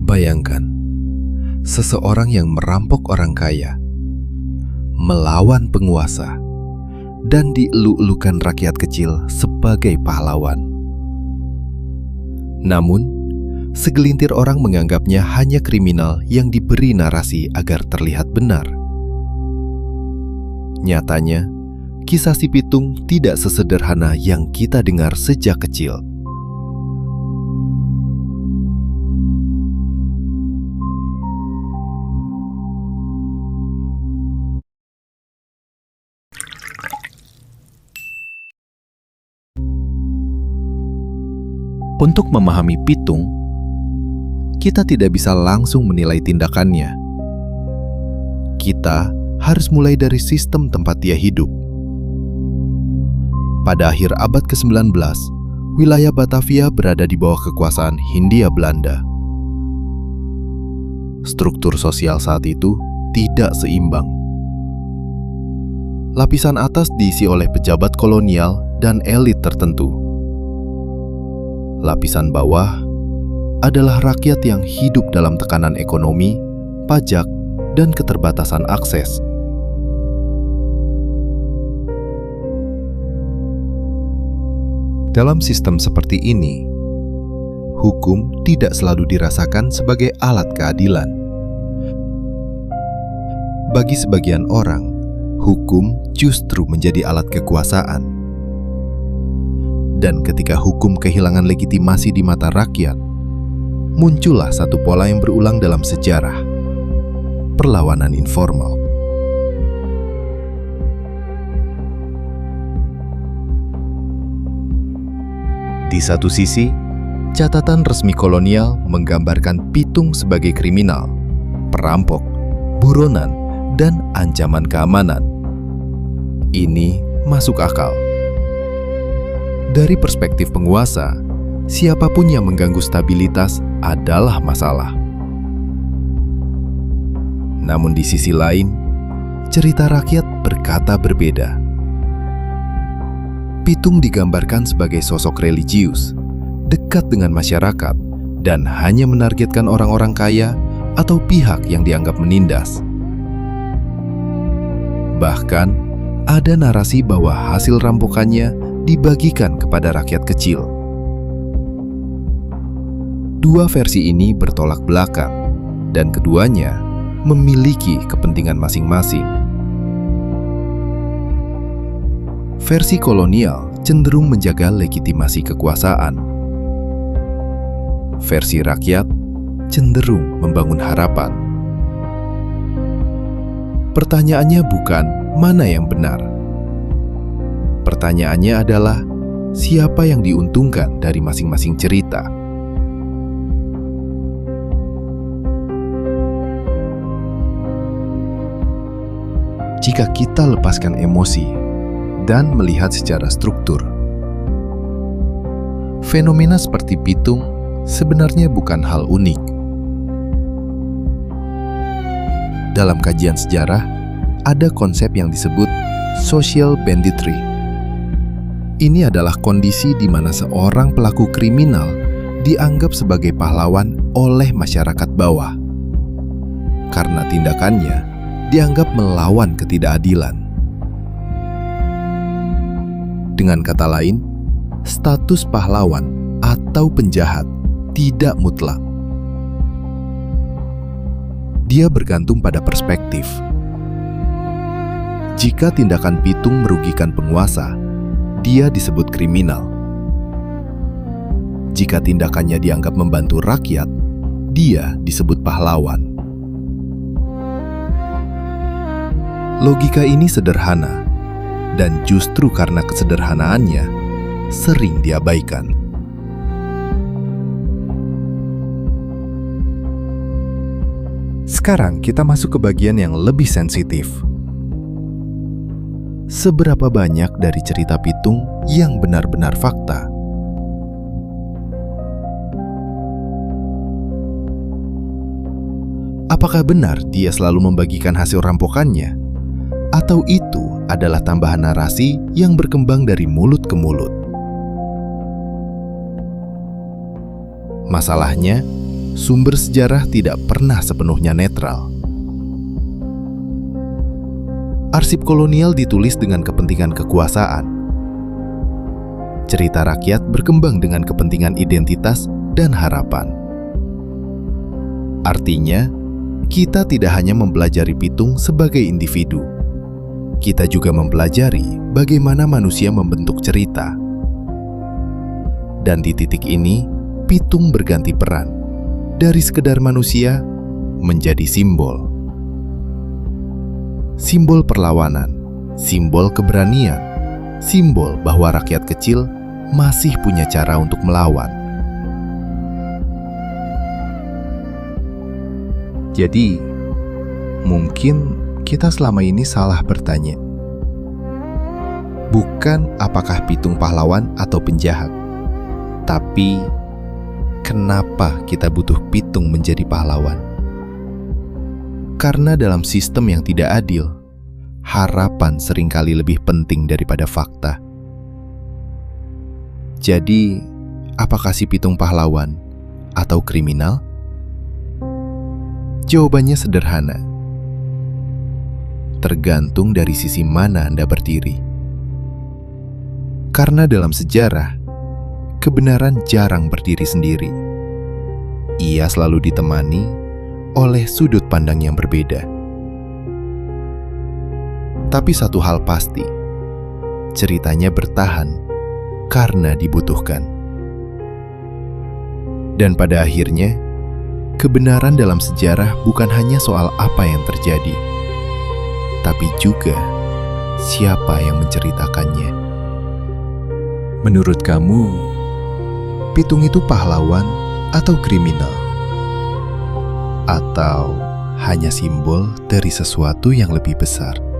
Bayangkan, seseorang yang merampok orang kaya, melawan penguasa, dan dielu-elukan rakyat kecil sebagai pahlawan. Namun, segelintir orang menganggapnya hanya kriminal yang diberi narasi agar terlihat benar. Nyatanya, kisah si Pitung tidak sesederhana yang kita dengar sejak kecil. Untuk memahami Pitung, kita tidak bisa langsung menilai tindakannya. Kita harus mulai dari sistem tempat dia hidup. Pada akhir abad ke-19, wilayah Batavia berada di bawah kekuasaan Hindia Belanda. Struktur sosial saat itu tidak seimbang. Lapisan atas diisi oleh pejabat kolonial dan elit tertentu. Lapisan bawah adalah rakyat yang hidup dalam tekanan ekonomi, pajak, dan keterbatasan akses. Dalam sistem seperti ini, hukum tidak selalu dirasakan sebagai alat keadilan. Bagi sebagian orang, hukum justru menjadi alat kekuasaan. Dan ketika hukum kehilangan legitimasi di mata rakyat, muncullah satu pola yang berulang dalam sejarah: perlawanan informal. Di satu sisi, catatan resmi kolonial menggambarkan Pitung sebagai kriminal, perampok, buronan, dan ancaman keamanan. Ini masuk akal. Dari perspektif penguasa, siapapun yang mengganggu stabilitas adalah masalah. Namun di sisi lain, cerita rakyat berkata berbeda. Pitung digambarkan sebagai sosok religius, dekat dengan masyarakat, dan hanya menargetkan orang-orang kaya atau pihak yang dianggap menindas. Bahkan, ada narasi bahwa hasil rampokannya dibagikan kepada rakyat kecil. Dua versi ini bertolak belakang, dan keduanya memiliki kepentingan masing-masing. Versi kolonial cenderung menjaga legitimasi kekuasaan. Versi rakyat cenderung membangun harapan. Pertanyaannya bukan mana yang benar. Pertanyaannya adalah, siapa yang diuntungkan dari masing-masing cerita? Jika kita lepaskan emosi dan melihat secara struktur, fenomena seperti Pitung sebenarnya bukan hal unik. Dalam kajian sejarah, ada konsep yang disebut social banditry. Ini adalah kondisi di mana seorang pelaku kriminal dianggap sebagai pahlawan oleh masyarakat bawah karena tindakannya dianggap melawan ketidakadilan. Dengan kata lain, status pahlawan atau penjahat tidak mutlak. Dia bergantung pada perspektif. Jika tindakan Pitung merugikan penguasa, dia disebut kriminal. Jika tindakannya dianggap membantu rakyat, dia disebut pahlawan. Logika ini sederhana, dan justru karena kesederhanaannya, sering diabaikan. Sekarang kita masuk ke bagian yang lebih sensitif. Seberapa banyak dari cerita Pitung yang benar-benar fakta? Apakah benar dia selalu membagikan hasil rampokannya? Atau itu adalah tambahan narasi yang berkembang dari mulut ke mulut? Masalahnya, sumber sejarah tidak pernah sepenuhnya netral. Arsip kolonial ditulis dengan kepentingan kekuasaan. Cerita rakyat berkembang dengan kepentingan identitas dan harapan. Artinya, kita tidak hanya mempelajari Pitung sebagai individu. Kita juga mempelajari bagaimana manusia membentuk cerita. Dan di titik ini, Pitung berganti peran dari sekedar manusia menjadi simbol. Simbol perlawanan, simbol keberanian, simbol bahwa rakyat kecil masih punya cara untuk melawan. Jadi, mungkin kita selama ini salah bertanya. Bukan apakah Pitung pahlawan atau penjahat, tapi kenapa kita butuh Pitung menjadi pahlawan? Karena dalam sistem yang tidak adil, harapan seringkali lebih penting daripada fakta. Jadi, apakah si Pitung pahlawan atau kriminal? Jawabannya sederhana. Tergantung dari sisi mana Anda berdiri. Karena dalam sejarah, kebenaran jarang berdiri sendiri. Ia selalu ditemani oleh sudut pandang yang berbeda. Tapi satu hal pasti, ceritanya bertahan karena dibutuhkan. Dan pada akhirnya, kebenaran dalam sejarah bukan hanya soal apa yang terjadi, tapi juga siapa yang menceritakannya. Menurut kamu, Pitung itu pahlawan atau kriminal? Atau hanya simbol dari sesuatu yang lebih besar?